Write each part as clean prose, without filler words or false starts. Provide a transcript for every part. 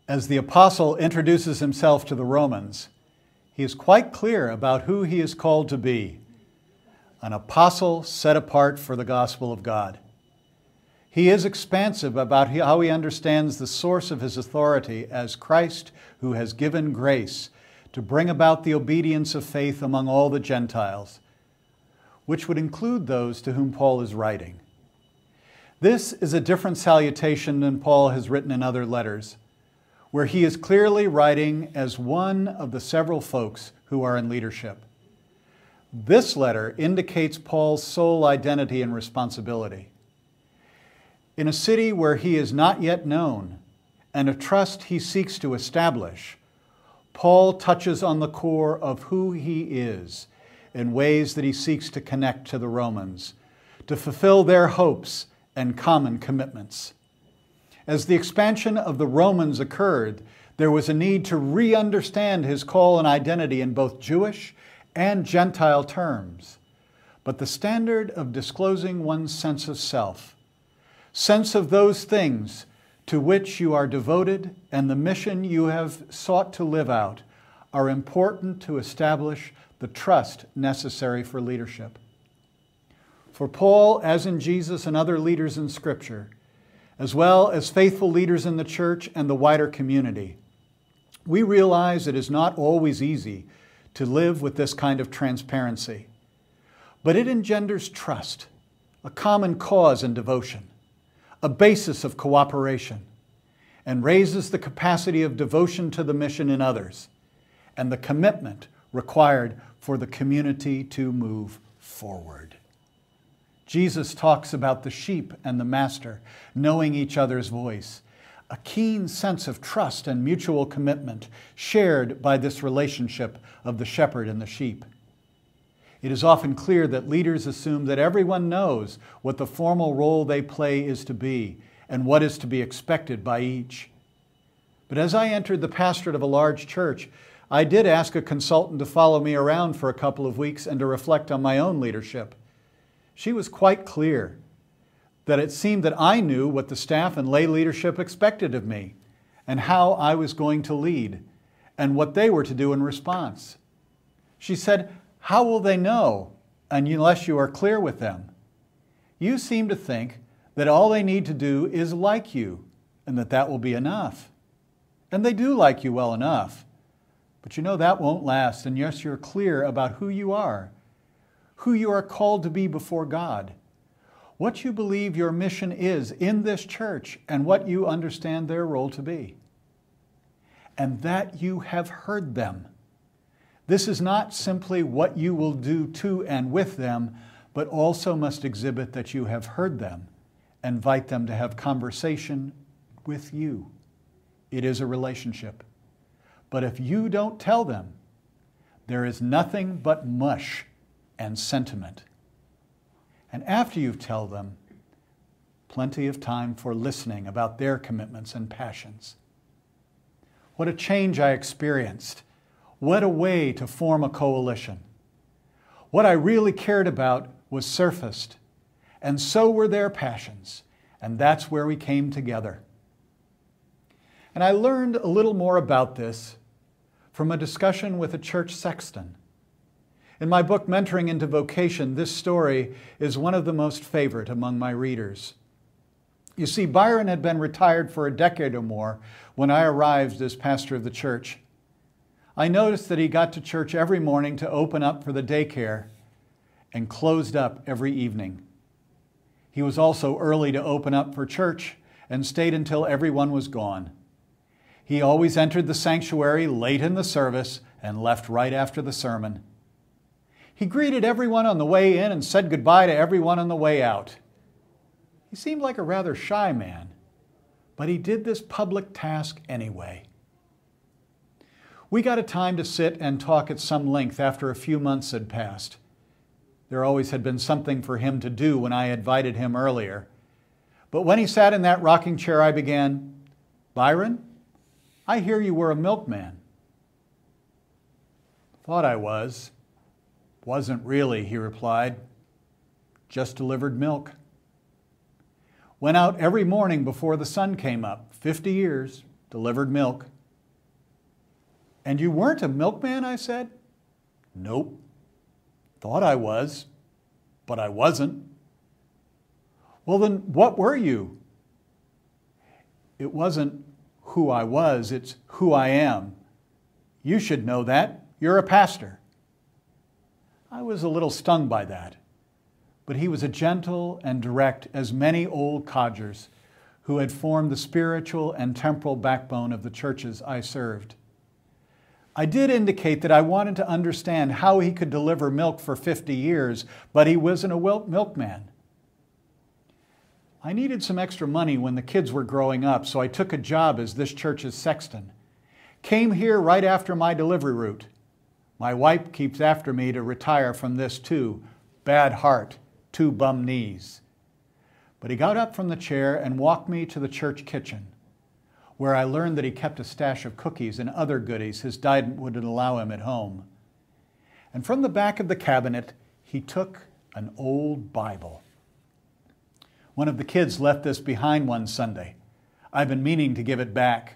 As the apostle introduces himself to the Romans, he is quite clear about who he is called to be: an apostle set apart for the gospel of God. He is expansive about how he understands the source of his authority as Christ who has given grace to bring about the obedience of faith among all the Gentiles, which would include those to whom Paul is writing. This is a different salutation than Paul has written in other letters, where he is clearly writing as one of the several folks who are in leadership. This letter indicates Paul's sole identity and responsibility. In a city where he is not yet known and a trust he seeks to establish, Paul touches on the core of who he is in ways that he seeks to connect to the Romans, to fulfill their hopes and common commitments. As the expansion of the Romans occurred, there was a need to re-understand his call and identity in both Jewish and Gentile terms. But the standard of disclosing one's sense of self, sense of those things to which you are devoted and the mission you have sought to live out, are important to establish the trust necessary for leadership. For Paul, as in Jesus and other leaders in Scripture, as well as faithful leaders in the church and the wider community, we realize it is not always easy to live with this kind of transparency, but it engenders trust, a common cause and devotion, a basis of cooperation, and raises the capacity of devotion to the mission in others and the commitment required for the community to move forward. Jesus talks about the sheep and the master knowing each other's voice, a keen sense of trust and mutual commitment shared by this relationship of the shepherd and the sheep. It is often clear that leaders assume that everyone knows what the formal role they play is to be and what is to be expected by each. But as I entered the pastorate of a large church, I did ask a consultant to follow me around for a couple of weeks and to reflect on my own leadership. She was quite clear that it seemed that I knew what the staff and lay leadership expected of me and how I was going to lead and what they were to do in response. She said, "How will they know unless you are clear with them? You seem to think that all they need to do is like you and that will be enough. And they do like you well enough. But you know that won't last unless you're clear about who you are called to be before God, what you believe your mission is in this church, and what you understand their role to be. And that you have heard them. This is not simply what you will do to and with them, but also must exhibit that you have heard them, invite them to have conversation with you. It is a relationship. But if you don't tell them, there is nothing but mush and sentiment. And after you tell them, plenty of time for listening about their commitments and passions. What a change I experienced. What a way to form a coalition. What I really cared about was surfaced, and so were their passions, and that's where we came together. And I learned a little more about this from a discussion with a church sexton. In my book, Mentoring into Vocation, this story is one of the most favorite among my readers. You see, Byron had been retired for a decade or more when I arrived as pastor of the church. I noticed that he got to church every morning to open up for the daycare and closed up every evening. He was also early to open up for church and stayed until everyone was gone. He always entered the sanctuary late in the service and left right after the sermon. He greeted everyone on the way in and said goodbye to everyone on the way out. He seemed like a rather shy man, but he did this public task anyway. We got a time to sit and talk at some length after a few months had passed. There always had been something for him to do when I invited him earlier. But when he sat in that rocking chair, I began, "Byron, I hear you were a milkman." "Thought I was." "Wasn't really," he replied. "Just delivered milk." Went out every morning before the sun came up, 50 years, delivered milk. And you weren't a milkman, I said. Nope. Thought I was, but I wasn't. Well, then what were you? It wasn't who I was, it's who I am. You should know that. You're a pastor. I was a little stung by that, but he was as gentle and direct as many old codgers who had formed the spiritual and temporal backbone of the churches I served. I did indicate that I wanted to understand how he could deliver milk for 50 years, but he wasn't a milkman. I needed some extra money when the kids were growing up, so I took a job as this church's sexton. Came here right after my delivery route. My wife keeps after me to retire from this too. Bad heart, 2 bum knees. But he got up from the chair and walked me to the church kitchen, where I learned that he kept a stash of cookies and other goodies his diet wouldn't allow him at home. And from the back of the cabinet, he took an old Bible. One of the kids left this behind one Sunday. I've been meaning to give it back.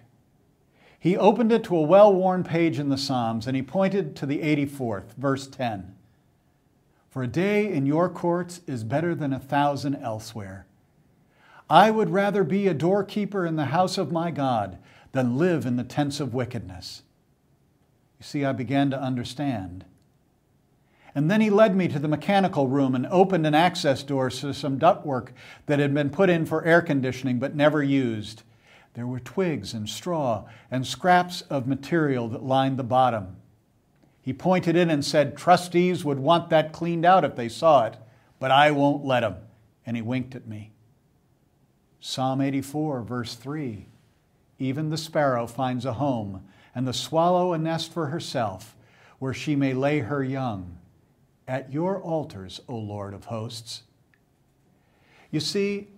He opened it to a well-worn page in the Psalms, and he pointed to the 84th, verse 10. For a day in your courts is better than 1,000 elsewhere. I would rather be a doorkeeper in the house of my God than live in the tents of wickedness. You see, I began to understand. And then he led me to the mechanical room and opened an access door to some ductwork that had been put in for air conditioning but never used. There were twigs and straw and scraps of material that lined the bottom. He pointed in and said, trustees would want that cleaned out if they saw it, but I won't let them. And he winked at me. Psalm 84, verse 3. Even the sparrow finds a home, and the swallow a nest for herself, where she may lay her young. At your altars, O Lord of hosts. You see,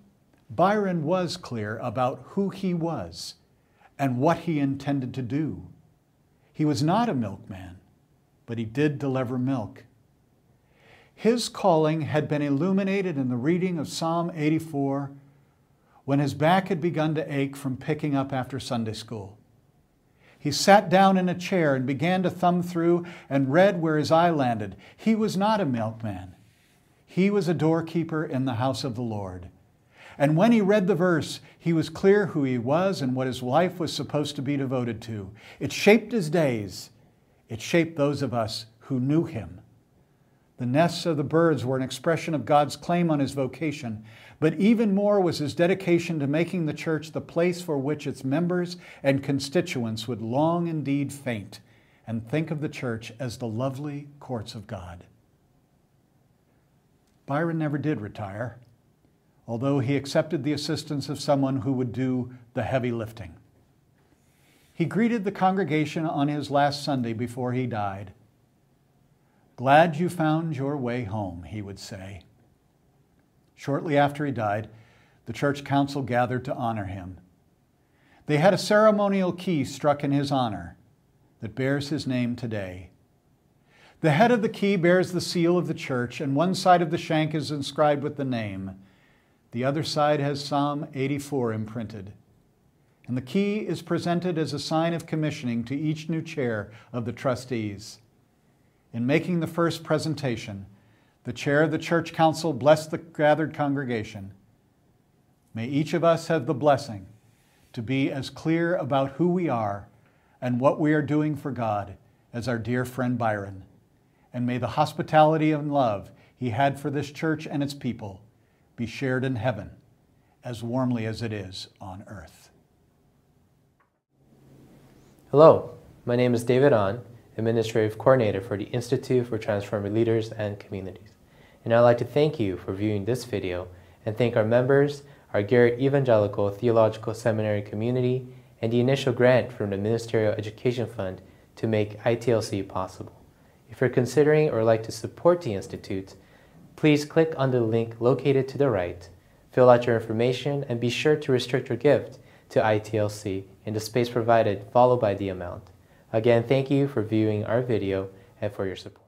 Byron was clear about who he was and what he intended to do. He was not a milkman, but he did deliver milk. His calling had been illuminated in the reading of Psalm 84 when his back had begun to ache from picking up after Sunday school. He sat down in a chair and began to thumb through and read where his eye landed. He was not a milkman. He was a doorkeeper in the house of the Lord. And when he read the verse, he was clear who he was and what his life was supposed to be devoted to. It shaped his days. It shaped those of us who knew him. The nests of the birds were an expression of God's claim on his vocation, but even more was his dedication to making the church the place for which its members and constituents would long indeed faint and think of the church as the lovely courts of God. Byron never did retire, although he accepted the assistance of someone who would do the heavy lifting. He greeted the congregation on his last Sunday before he died. Glad you found your way home, he would say. Shortly after he died, the church council gathered to honor him. They had a ceremonial key struck in his honor that bears his name today. The head of the key bears the seal of the church, and one side of the shank is inscribed with the name. The other side has Psalm 84 imprinted. And the key is presented as a sign of commissioning to each new chair of the trustees. In making the first presentation, the chair of the church council blessed the gathered congregation. May each of us have the blessing to be as clear about who we are and what we are doing for God as our dear friend Byron. And may the hospitality and love he had for this church and its people be shared in heaven as warmly as it is on earth. Hello, my name is David Ahn, Administrative Coordinator for the Institute for Transforming Leaders and Communities. And I'd like to thank you for viewing this video and thank our members, our Garrett Evangelical Theological Seminary community, and the initial grant from the Ministerial Education Fund to make ITLC possible. If you're considering or like to support the Institute, please click on the link located to the right, fill out your information, and be sure to restrict your gift to ITLC in the space provided, followed by the amount. Again, thank you for viewing our video and for your support.